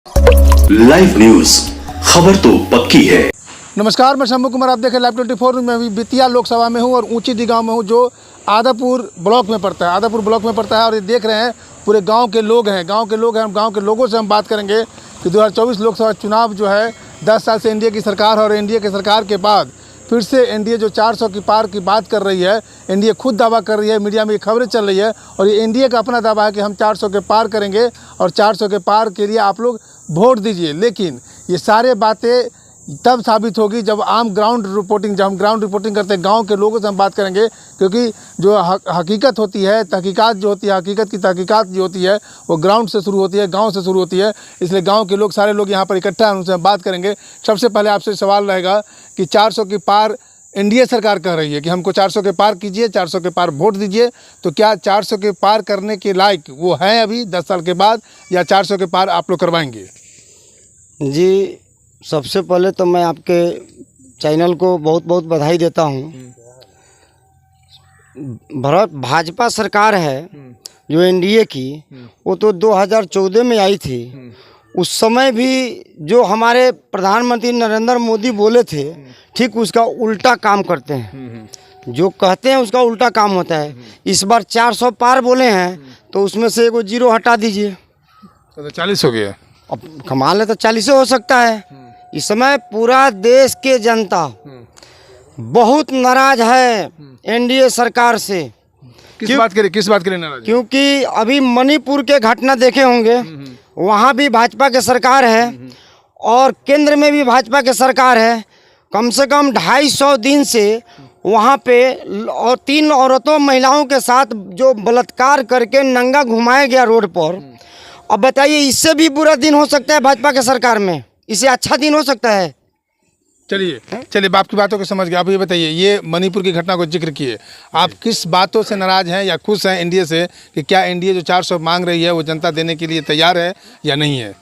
Live news, खबर तो पक्की है। नमस्कार, मैं शंभू कुमार, आप देखें लाइव 24। मैं अभी बेतिया लोकसभा में हूं और ऊंची गांव में हूं जो आदापुर ब्लॉक में पड़ता है। आदापुर ब्लॉक में पड़ता है और ये देख रहे हैं पूरे गांव के लोग हैं। गांव के लोगों से हम बात करेंगे कि 2024 लोकसभा चुनाव जो है 10 साल से एनडीए की सरकार है और एनडीए की सरकार के बाद फिर से एनडीए जो 400 की पार की बात कर रही है, एनडीए खुद दावा कर रही है, मीडिया में ये खबरें चल रही है और ये एनडीए का अपना दावा है कि हम 400 के पार करेंगे और 400 के पार के लिए आप लोग वोट दीजिए। लेकिन ये सारे बातें तब साबित होगी जब हम ग्राउंड रिपोर्टिंग करते हैं, गांव के लोगों से हम बात करेंगे, क्योंकि जो हकीकत होती है, तहकीकात जो होती है, हकीकत की तहकीकात जो होती है वो ग्राउंड से शुरू होती है, गांव से शुरू होती है। इसलिए गांव के लोग, सारे लोग यहाँ पर इकट्ठा हैं, उनसे हम बात करेंगे। सबसे पहले आपसे सवाल रहेगा कि 400 की पार एनडीए सरकार कह रही है कि हमको 400 के पार कीजिए, 400 के पार वोट दीजिए, तो क्या 400 के पार करने के लायक वो हैं अभी 10 साल के बाद, या 400 के पार आप लोग करवाएंगे? जी, सबसे पहले तो मैं आपके चैनल को बहुत बहुत बधाई देता हूँ। भाजपा सरकार है जो एनडीए की, वो तो 2014 में आई थी। उस समय भी जो हमारे प्रधानमंत्री नरेंद्र मोदी बोले थे, ठीक उसका उल्टा काम करते हैं। जो कहते हैं उसका उल्टा काम होता है। इस बार 400 पार बोले हैं तो उसमें से एगो जीरो हटा दीजिए, तो 40 हो गया। अब कमाल है तो 40 हो सकता है। इस समय पूरा देश के जनता बहुत नाराज है एनडीए सरकार से। किस बात के लिए नाराज? क्योंकि अभी मणिपुर के घटना देखे होंगे, वहाँ भी भाजपा की सरकार है और केंद्र में भी भाजपा की सरकार है। कम से कम 250 दिन से वहाँ पे और 3 औरतों महिलाओं के साथ जो बलात्कार करके नंगा घुमाया गया रोड पर। अब बताइए, इससे भी बुरा दिन हो सकता है भाजपा के सरकार में? इससे अच्छा दिन हो सकता है? चलिए बाप की बातों को समझ गए। आप ये बताइए, ये मणिपुर की घटना को जिक्र किए, आप किस बातों से नाराज हैं या खुश हैं एनडीए से कि क्या एनडीए जो 400 मांग रही है वो जनता देने के लिए तैयार है या नहीं है?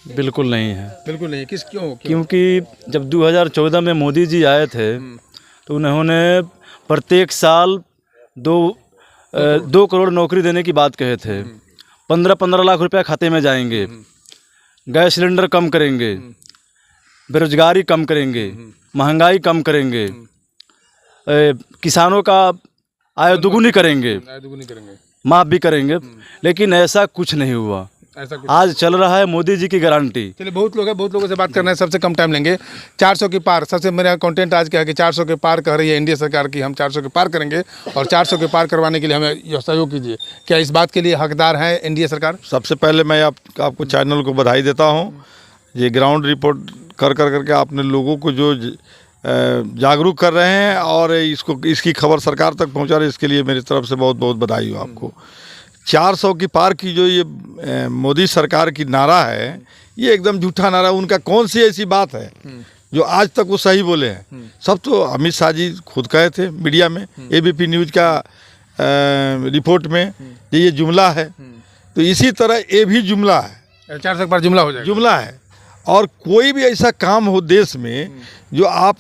बिल्कुल नहीं है। बिल्कुल नहीं। क्यों? क्योंकि जब 2014 में मोदी जी आए थे तो उन्होंने प्रत्येक साल 2 करोड़ नौकरी देने की बात कहे थे। 15-15 लाख रुपया खाते में जाएंगे, गैस सिलेंडर कम करेंगे, बेरोजगारी कम करेंगे, महंगाई कम करेंगे, किसानों का आय दुगुनी करेंगे, माफ़ भी करेंगे। लेकिन ऐसा कुछ नहीं हुआ। आज चल रहा है मोदी जी की गारंटी। चलिए, बहुत लोगों से बात करना है, सबसे कम टाइम लेंगे। 400 के पार, सबसे मेरा कंटेंट आज क्या है कि 400 के पार कह रही है एनडीए सरकार की हम 400 के पार करेंगे और 400 के पार करवाने के लिए हमें सहयोग कीजिए। क्या इस बात के लिए हकदार है एनडीए सरकार? सबसे पहले मैं आपको चैनल को बधाई देता हूँ। ये ग्राउंड रिपोर्ट करके आपने लोगों को जो जागरूक कर रहे हैं और इसकी खबर सरकार तक पहुँचा रहे हैं, इसके लिए मेरी तरफ से बहुत बहुत बधाई हो आपको। 400 की पार की जो ये मोदी सरकार की नारा है, ये एकदम झूठा नारा। उनका कौन सी ऐसी बात है जो आज तक वो सही बोले हैं? सब तो अमित शाह जी खुद कहे थे मीडिया में, एबीपी न्यूज़ का रिपोर्ट में ये जुमला है। तो इसी तरह ये भी जुमला है, 400 के पार जुमला हो जाएगा, जुमला है। और कोई भी ऐसा काम हो देश में जो आप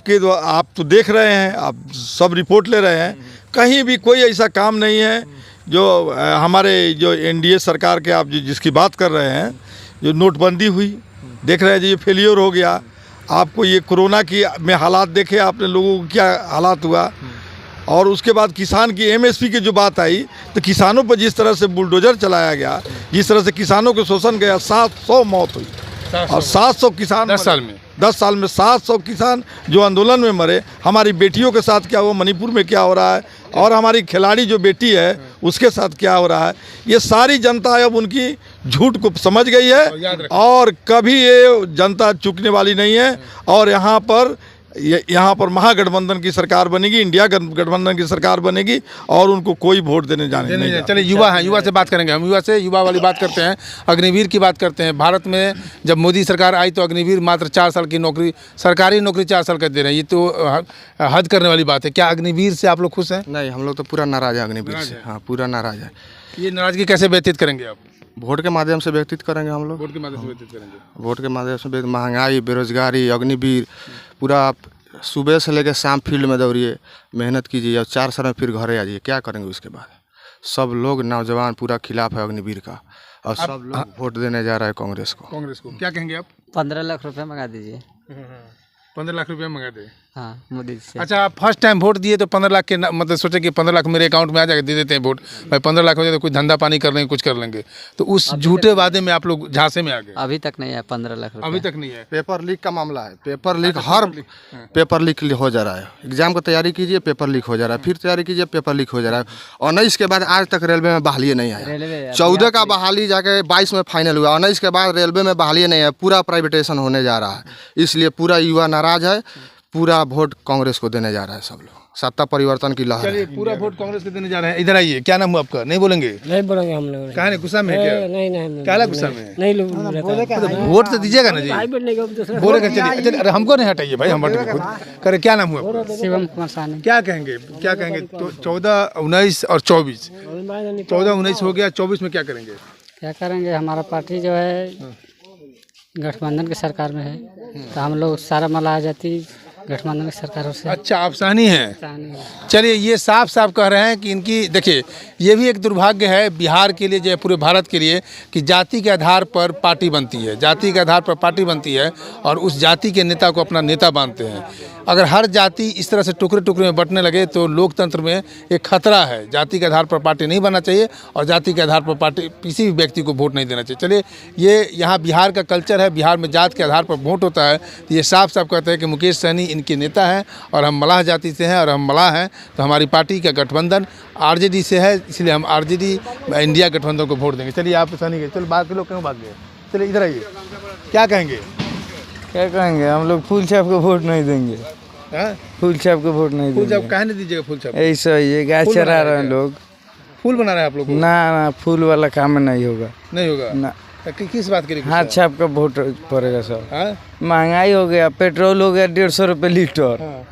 तो देख रहे हैं, आप सब रिपोर्ट ले रहे हैं, कहीं भी कोई ऐसा काम नहीं है जो हमारे जो एनडीए सरकार के आप जिसकी बात कर रहे हैं, जो नोटबंदी हुई, देख रहे हैं जी, ये फेलियर हो गया। आपको ये कोरोना की में हालात देखे आपने, लोगों को क्या हालात हुआ। और उसके बाद किसान की एमएसपी की जो बात आई, तो किसानों पर जिस तरह से बुलडोजर चलाया गया, जिस तरह से किसानों को शोषण गया, 700 मौत हुई और 700 किसान 10 साल में 700 किसान जो आंदोलन में मरे। हमारी बेटियों के साथ क्या हुआ, मणिपुर में क्या हो रहा है, और हमारी खिलाड़ी जो बेटी है उसके साथ क्या हो रहा है, ये सारी जनता अब उनकी झूठ को समझ गई है और कभी ये जनता चूकने वाली नहीं है। और यहाँ पर महागठबंधन की सरकार बनेगी, इंडिया गठबंधन की सरकार बनेगी और उनको कोई वोट देने जाने नहीं। चलिए, युवा हैं, युवा से बात करेंगे हम। युवा वाली बात करते हैं, अग्निवीर की बात करते हैं। भारत में जब मोदी सरकार आई तो अग्निवीर मात्र 4 साल की नौकरी, सरकारी नौकरी 4 साल का दे रहे हैं। ये तो हद करने वाली बात है। क्या अग्निवीर से आप लोग खुश हैं? नहीं, हम लोग तो पूरा नाराज है अग्निवीर से। हाँ, पूरा नाराज है। ये नाराजगी कैसे व्यतीत करेंगे आप? वोट के माध्यम से व्यतीत करेंगे हम लोग। वोट के माध्यम से व्यतीत करेंगे। वोट के माध्यम से महंगाई, बेरोजगारी, अग्निवीर, पूरा आप सुबह से लेकर शाम फील्ड में दौड़िए, मेहनत कीजिए और 4 साल में फिर घर आ जाइए। क्या करेंगे उसके बाद? सब लोग नौजवान पूरा खिलाफ है अग्निवीर का। और सब लोग वोट देने जा रहा है कांग्रेस को। कांग्रेस को क्या कहेंगे आप? 15 लाख रुपए मंगा दीजिए। 15 लाख रुपया मंगा दे। हाँ, मोदी जी से। अच्छा, आप फर्स्ट टाइम वोट दिए तो 15 लाख के मतलब सोचे कि 15 लाख मेरे अकाउंट में आ जाएगा, दे देते हैं वोट भाई, 15 लाख हो जाए तो कुछ धंधा पानी कर लेंगे, कुछ कर लेंगे, तो उस झूठे वादे में आप लोग झांसे में आ गए। अभी तक नहीं है 15 लाख रुपए। अभी तक नहीं है। पेपर लीक का मामला है, पेपर लीक हर पेपर लीक हो जा रहा है। एग्जाम की तैयारी कीजिए, पेपर लीक हो जा रहा है, फिर तैयारी कीजिए, पेपर लीक हो जा रहा है। 19 के बाद आज तक रेलवे में बहाली नहीं आया। 14 का बहाली जाके 22 में फाइनल हुआ, 19 के बाद रेलवे में बहाली नहीं है, पूरा प्राइवेटाइजेशन होने जा रहा है। इसलिए पूरा युवा नाराज है, पूरा वोट कांग्रेस को देने जा रहा है सब लोग। सत्ता परिवर्तन की लहर चलिए, पूरा वोट कांग्रेस को देने जा रहे हैं। इधर आइए, क्या नाम हुआ आपका? नहीं बोलेंगे? नहीं बोलेंगे हम लोग। कहा नहीं, गुस्सा में है क्या? नहीं क्या गुस्सा में? नहीं लोग वोट तो दीजिएगा ना जी, बोलेगा। चलिए, अरे हमको नहीं हटाइए भाई, हम हटेंगे खुद। करे, क्या नाम हुआ आपका? शिवम कुमार सानी। क्या कहेंगे, क्या कहेंगे? तो 14, 19 और 24, 14, 19 हो गया, 24 में क्या करेंगे? क्या करेंगे, हमारा पार्टी जो है गठबंधन की सरकार में है, तो हम लोग सारा मलाह जाति गठबंधन की सरकारों से। अच्छा, आप सहनी हैं। चलिए, ये साफ साफ कह रहे हैं कि इनकी, देखिए, ये भी एक दुर्भाग्य है बिहार के लिए, जो पूरे भारत के लिए, कि जाति के आधार पर पार्टी बनती है, जाति के आधार पर पार्टी बनती है और उस जाति के नेता को अपना नेता मानते हैं। अगर हर जाति इस तरह से टुकड़े टुकड़े में बंटने लगे तो लोकतंत्र में एक खतरा है। जाति के आधार पर पार्टी नहीं बनना चाहिए और जाति के आधार पर पार्टी किसी भी व्यक्ति को वोट नहीं देना चाहिए। चलिए, ये यहाँ बिहार का कल्चर है, बिहार में जात के आधार पर वोट होता है, तो ये साफ साफ कहते हैं कि मुकेश सहनी इनके नेता हैं और हम मलाह जाति से हैं और हम मलाह हैं, तो हमारी पार्टी का गठबंधन आरजेडी से है, इसलिए हम आरजेडी इंडिया गठबंधन को वोट देंगे। चलिए, आप सहनी के, चलो बात के लोग क्यों भाग गए? चलिए इधर आइए, क्या कहेंगे? क्या कहेंगे, हम लोग फूल छाप को वोट नहीं देंगे। फूल छाप को वोट नहीं फूल देंगे। छाप काहे नहीं दीजिएगा? फूल छाप ऐसा ये गाय चरा रहे हैं लोग, फूल बना रहे हैं आप लोग? ना, फूल वाला काम नहीं होगा। नहीं होगा ना, किस बात के लिए? हाथ छाप का वोट पड़ेगा सब। हाँ? महंगाई हो गया, पेट्रोल हो गया 150 रुपये लीटर,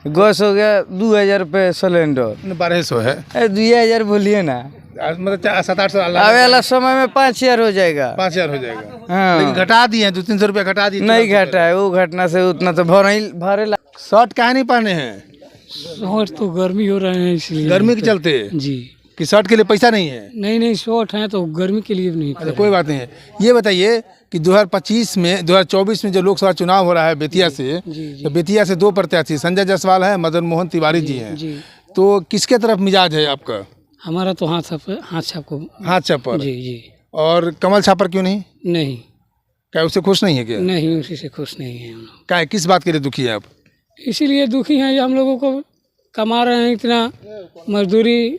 गैस हो गया 2000 रुपये सिलेंडर। 1200 है, 2000 बोलिए ना, मतलब 700-800 आवे वाला समय में 5000 हो जाएगा। 5000 हो जाएगा। हाँ, लेकिन घटा दिए हैं, 200-300 रुपया घटा दिए। नहीं घटा है, वो घटना से उतना तो भरे। शर्ट काहे नहीं पहने हैं? शॉर्ट तो गर्मी हो रहे हैं इसलिए। गर्मी के चलते जी, कि शर्ट के लिए पैसा नहीं है? नहीं शॉर्ट है तो गर्मी के लिए नहीं। अच्छा, कोई बात नहीं है। ये बताइए कि 2025 में, 2024 में जो लोकसभा चुनाव हो रहा है बेतिया से, तो बेतिया से 2 प्रत्याशी, संजय जायसवाल है, मदन मोहन तिवारी जी हैं, तो किसके तरफ मिजाज है आपका? हमारा तो हाथ छाप को। हाथ छाप पर। जी। और कमल छाप पर क्यों नहीं? नहीं। क्या उससे खुश नहीं है क्या? नहीं, उसी से खुश नहीं है हम लोग। क्या, किस बात के लिए दुखी है आप? इसीलिए दुखी हैं, हम लोगों को कमा रहे हैं, इतना मजदूरी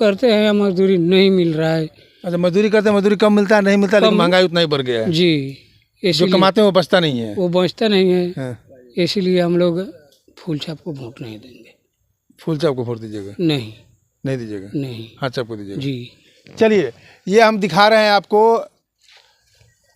करते हैं, मजदूरी नहीं मिल रहा है। अच्छा, मजदूरी करते हैं, मजदूरी कम मिलता है, नहीं मिलता, लेकिन महंगाई उतना ही बढ़ गया है जी। जो कमाते हैं वो बचता नहीं है। वो बचता नहीं है। हाँ। इसीलिए हम लोग फूल छाप को वोट नहीं देंगे। फूल छाप को वोट दीजिएगा? नहीं दीजिएगा? नहीं। हाथ छाप को दीजिएगा जी। चलिए, ये हम दिखा रहे हैं आपको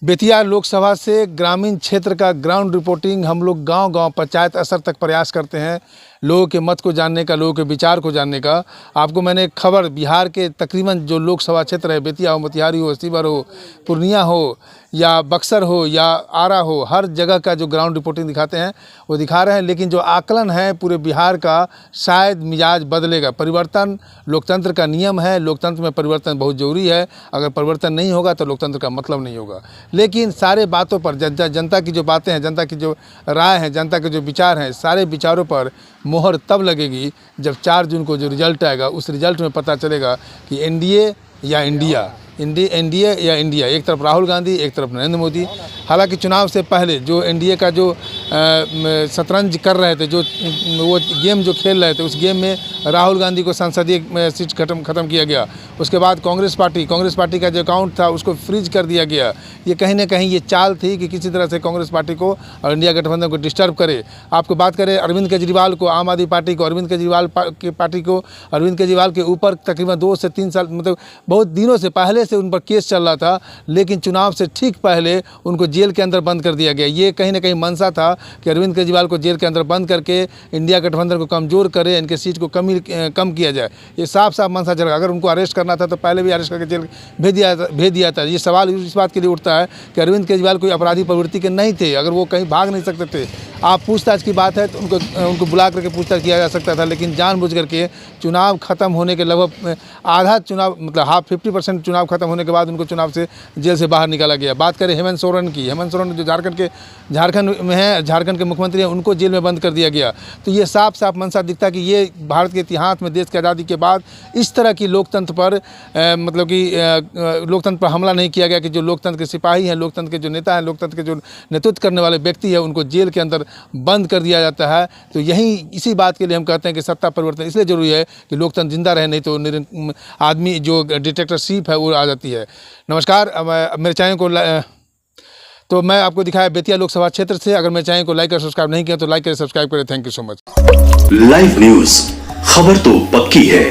बेतिया लोकसभा से ग्रामीण क्षेत्र का ग्राउंड रिपोर्टिंग। हम लोग गांव-गांव पंचायत स्तर तक प्रयास करते हैं लोगों के मत को जानने का, लोगों के विचार को जानने का। आपको मैंने खबर बिहार के तकरीबन जो लोकसभा क्षेत्र है, बेतिया हो, मोतिहारी हो, शिवहर हो, पूर्णिया हो या बक्सर हो या आरा हो, हर जगह का जो ग्राउंड रिपोर्टिंग दिखाते हैं वो दिखा रहे हैं। लेकिन जो आकलन है पूरे बिहार का, शायद मिजाज बदलेगा। परिवर्तन लोकतंत्र का नियम है, लोकतंत्र में परिवर्तन बहुत ज़रूरी है। अगर परिवर्तन नहीं होगा तो लोकतंत्र का मतलब नहीं होगा। लेकिन सारे बातों पर जनता की जो बातें हैं, जनता की जो राय है, जनता के जो विचार हैं, सारे विचारों पर मोहर तब लगेगी जब 4 जून को जो रिजल्ट आएगा, उस रिजल्ट में पता चलेगा कि एनडीए या इंडिया, एनडीए या इंडिया। एक तरफ राहुल गांधी, एक तरफ नरेंद्र मोदी। हालांकि चुनाव से पहले जो एनडीए का जो शतरंज कर रहे थे, जो वो गेम जो खेल रहे थे, उस गेम में राहुल गांधी को संसदीय सीट खत्म किया गया। उसके बाद कांग्रेस पार्टी का जो अकाउंट था उसको फ्रीज कर दिया गया। ये कहीं ना कहीं ये चाल थी कि किसी तरह से कांग्रेस पार्टी को और इंडिया गठबंधन को डिस्टर्ब करे। आपको बात करें अरविंद केजरीवाल को, आम आदमी पार्टी को, अरविंद केजरीवाल की पार्टी को, अरविंद केजरीवाल के ऊपर तकरीबन 2 से 3 साल, मतलब बहुत दिनों से पहले से उन पर केस चल रहा था, लेकिन चुनाव से ठीक पहले उनको जेल के अंदर बंद कर दिया गया। ये कहीं ना कहीं मंशा था कि अरविंद केजरीवाल को जेल के अंदर बंद करके इंडिया गठबंधन को कमज़ोर करे, इनके सीट को कम किया जाए। ये साफ मंशा चल रहा। अगर उनको अरेस्ट करना था तो पहले भी अरेस्ट करके जेल भेज दिया था। ये सवाल इस बात के लिए उठता है कि अरविंद केजरीवाल कोई अपराधी प्रवृत्ति के नहीं थे। अगर वो कहीं भाग नहीं सकते थे, आप पूछताछ की बात है तो उनको बुला करके पूछताछ किया जा सकता था, लेकिन जानबूझ करके चुनाव ख़त्म होने के लगभग आधा चुनाव मतलब हाफ 50% चुनाव ख़त्म होने के बाद उनको चुनाव से जेल से बाहर निकाला गया। बात करें हेमंत सोरेन की, हेमंत सोरेन जो झारखंड में है, झारखंड के मुख्यमंत्री हैं, उनको जेल में बंद कर दिया गया। तो ये साफ साफ मनसा दिखता है कि ये भारत के इतिहास में देश की आज़ादी के बाद इस तरह की लोकतंत्र पर मतलब कि लोकतंत्र पर हमला नहीं किया गया कि जो लोकतंत्र के सिपाही हैं, लोकतंत्र के जो नेता हैं, लोकतंत्र के जो नेतृत्व करने वाले व्यक्ति हैं, उनको जेल के अंदर बंद कर दिया जाता है। तो यही इसी बात के लिए हम कहते हैं कि सत्ता परिवर्तन इसलिए जरूरी है कि लोकतंत्र जिंदा रहे, नहीं तो आदमी जो डिक्टेटरशिप है वो आ जाती है। नमस्कार, मेरे चैनल को तो मैं आपको दिखाया बेतिया लोकसभा क्षेत्र से। अगर मेरे चैनल को लाइक और सब्सक्राइब नहीं किया तो लाइक करें, सब्सक्राइब करें। Thank you so much. Live news, खबर तो पक्की है।